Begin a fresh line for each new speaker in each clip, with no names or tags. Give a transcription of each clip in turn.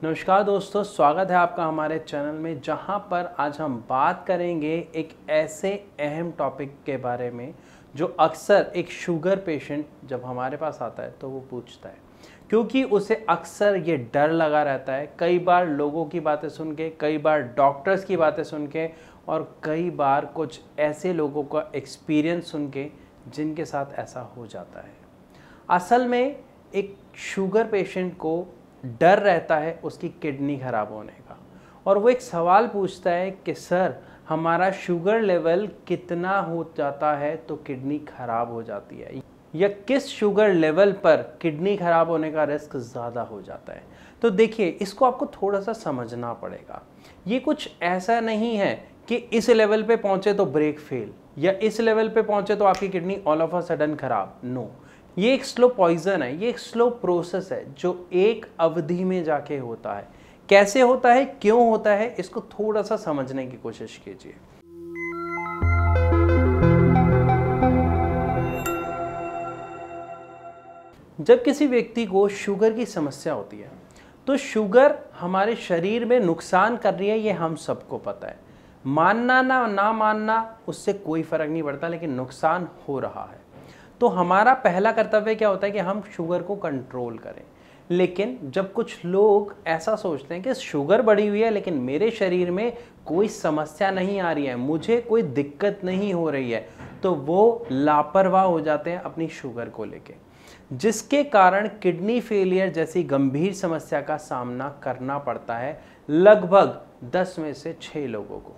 नमस्कार दोस्तों, स्वागत है आपका हमारे चैनल में, जहां पर आज हम बात करेंगे एक ऐसे अहम टॉपिक के बारे में जो अक्सर एक शुगर पेशेंट जब हमारे पास आता है तो वो पूछता है, क्योंकि उसे अक्सर ये डर लगा रहता है। कई बार लोगों की बातें सुन के, कई बार डॉक्टर्स की बातें सुन के और कई बार कुछ ऐसे लोगों का एक्सपीरियंस सुन के जिनके साथ ऐसा हो जाता है। असल में एक शुगर पेशेंट को डर रहता है उसकी किडनी खराब होने का, और वो एक सवाल पूछता है कि सर, हमारा शुगर लेवल कितना हो जाता है तो किडनी खराब हो जाती है, या किस शुगर लेवल पर किडनी खराब होने का रिस्क ज़्यादा हो जाता है। तो देखिए, इसको आपको थोड़ा सा समझना पड़ेगा। ये कुछ ऐसा नहीं है कि इस लेवल पे पहुंचे तो ब्रेक फेल, या इस लेवल पे पहुंचे तो आपकी kidney all of a sudden खराब। नो, ये एक स्लो पॉइजन है, ये एक स्लो प्रोसेस है जो एक अवधि में जाके होता है। कैसे होता है, क्यों होता है, इसको थोड़ा सा समझने की कोशिश कीजिए। जब किसी व्यक्ति को शुगर की समस्या होती है तो शुगर हमारे शरीर में नुकसान कर रही है, ये हम सबको पता है। मानना ना मानना उससे कोई फर्क नहीं पड़ता, लेकिन नुकसान हो रहा है। तो हमारा पहला कर्तव्य क्या होता है कि हम शुगर को कंट्रोल करें। लेकिन जब कुछ लोग ऐसा सोचते हैं कि शुगर बढ़ी हुई है लेकिन मेरे शरीर में कोई समस्या नहीं आ रही है, मुझे कोई दिक्कत नहीं हो रही है, तो वो लापरवाह हो जाते हैं अपनी शुगर को लेके, जिसके कारण किडनी फेलियर जैसी गंभीर समस्या का सामना करना पड़ता है लगभग 10 में से 6 लोगों को।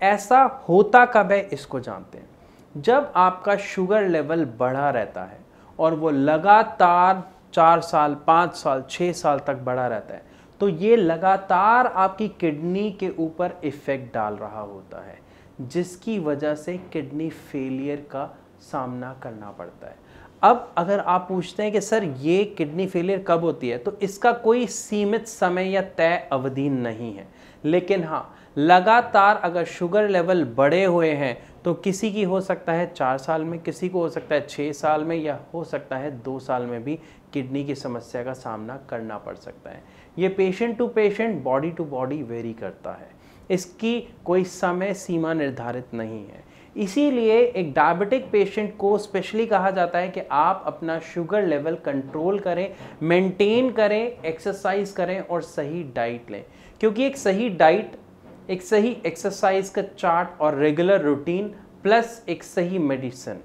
ऐसा होता कब है, इसको जानते हैं। जब आपका शुगर लेवल बढ़ा रहता है और वो लगातार 4 साल, 5 साल, 6 साल तक बढ़ा रहता है, तो ये लगातार आपकी किडनी के ऊपर इफ़ेक्ट डाल रहा होता है, जिसकी वजह से किडनी फेलियर का सामना करना पड़ता है। अब अगर आप पूछते हैं कि सर ये किडनी फेलियर कब होती है, तो इसका कोई सीमित समय या तय अवधि नहीं है। लेकिन हाँ, लगातार अगर शुगर लेवल बढ़े हुए हैं तो किसी की हो सकता है 4 साल में, किसी को हो सकता है 6 साल में, या हो सकता है 2 साल में भी किडनी की समस्या का सामना करना पड़ सकता है। ये patient to patient, body to body vary करता है। इसकी कोई समय सीमा निर्धारित नहीं है। इसीलिए एक डायबिटिक पेशेंट को स्पेशली कहा जाता है कि आप अपना शुगर लेवल कंट्रोल करें, मेंटेन करें, एक्सरसाइज करें और सही डाइट लें, क्योंकि एक सही डाइट, एक सही एक्सरसाइज का चार्ट और रेगुलर रूटीन प्लस एक सही मेडिसिन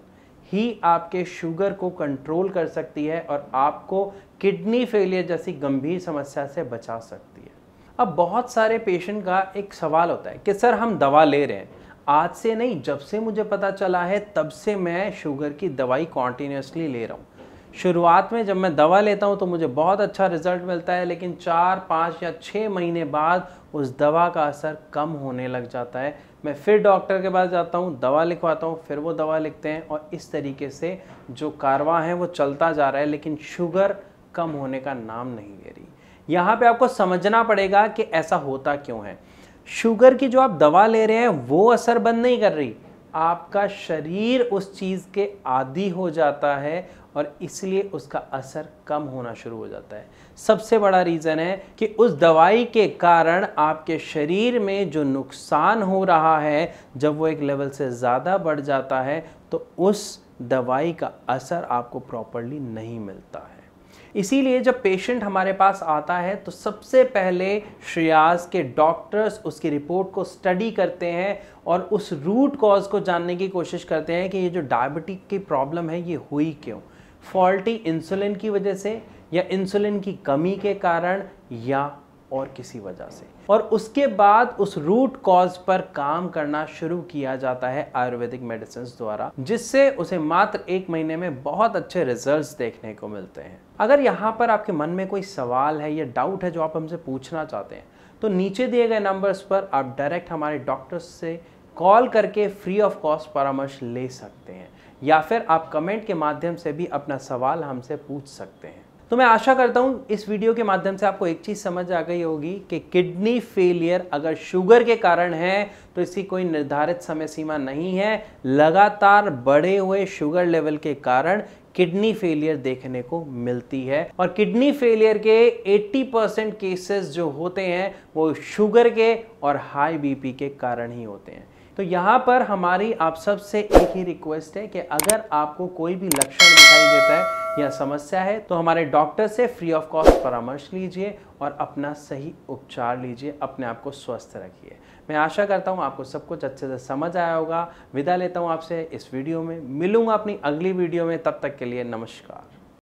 ही आपके शुगर को कंट्रोल कर सकती है और आपको किडनी फेलियर जैसी गंभीर समस्या से बचा सकती है। अब बहुत सारे पेशेंट का एक सवाल होता है कि सर, हम दवा ले रहे हैं, आज से नहीं, जब से मुझे पता चला है तब से मैं शुगर की दवाई कॉन्टिन्यूसली ले रहा हूँ। शुरुआत में जब मैं दवा लेता हूँ तो मुझे बहुत अच्छा रिजल्ट मिलता है, लेकिन 4, 5 या 6 महीने बाद उस दवा का असर कम होने लग जाता है। मैं फिर डॉक्टर के पास जाता हूँ, दवा लिखवाता हूँ, फिर वो दवा लिखते हैं, और इस तरीके से जो कारवां है वो चलता जा रहा है, लेकिन शुगर कम होने का नाम नहीं ले रही। यहाँ पे आपको समझना पड़ेगा कि ऐसा होता क्यों है। शुगर की जो आप दवा ले रहे हैं वो असर बंद नहीं कर रही, आपका शरीर उस चीज़ के आदी हो जाता है और इसलिए उसका असर कम होना शुरू हो जाता है। सबसे बड़ा रीज़न है कि उस दवाई के कारण आपके शरीर में जो नुकसान हो रहा है, जब वो एक लेवल से ज़्यादा बढ़ जाता है तो उस दवाई का असर आपको प्रॉपरली नहीं मिलता है। इसीलिए जब पेशेंट हमारे पास आता है तो सबसे पहले श्रेयास के डॉक्टर्स उसकी रिपोर्ट को स्टडी करते हैं और उस रूट कॉज को जानने की कोशिश करते हैं कि ये जो डायबिटिक की प्रॉब्लम है ये हुई क्यों। फॉल्टी इंसुलिन की वजह से, या इंसुलिन की कमी के कारण, या और किसी वजह से। और उसके बाद उस रूट कॉज पर काम करना शुरू किया जाता है आयुर्वेदिक मेडिसिन द्वारा, जिससे उसे मात्र 1 महीने में बहुत अच्छे रिजल्ट्स देखने को मिलते हैं। अगर यहाँ पर आपके मन में कोई सवाल है या डाउट है जो आप हमसे पूछना चाहते हैं, तो नीचे दिए गए नंबर्स पर आप डायरेक्ट हमारे डॉक्टर्स से कॉल करके फ्री ऑफ कॉस्ट परामर्श ले सकते हैं, या फिर आप कमेंट के माध्यम से भी अपना सवाल हमसे पूछ सकते हैं। तो मैं आशा करता हूँ इस वीडियो के माध्यम से आपको एक चीज़ समझ आ गई होगी कि किडनी फेलियर अगर शुगर के कारण है तो इसकी कोई निर्धारित समय सीमा नहीं है। लगातार बढ़े हुए शुगर लेवल के कारण किडनी फेलियर देखने को मिलती है। और किडनी फेलियर के 80% केसेस जो होते हैं वो शुगर के और हाई बीपी के कारण ही होते हैं। तो यहाँ पर हमारी आप सबसे एक ही रिक्वेस्ट है कि अगर आपको कोई भी लक्षण दिखाई देता है या समस्या है तो हमारे डॉक्टर से फ्री ऑफ कॉस्ट परामर्श लीजिए और अपना सही उपचार लीजिए, अपने आप को स्वस्थ रखिए। मैं आशा करता हूँ आपको सब कुछ अच्छे से समझ आया होगा। विदा लेता हूँ आपसे इस वीडियो में, मिलूंगा अपनी अगली वीडियो में, तब तक के लिए नमस्कार।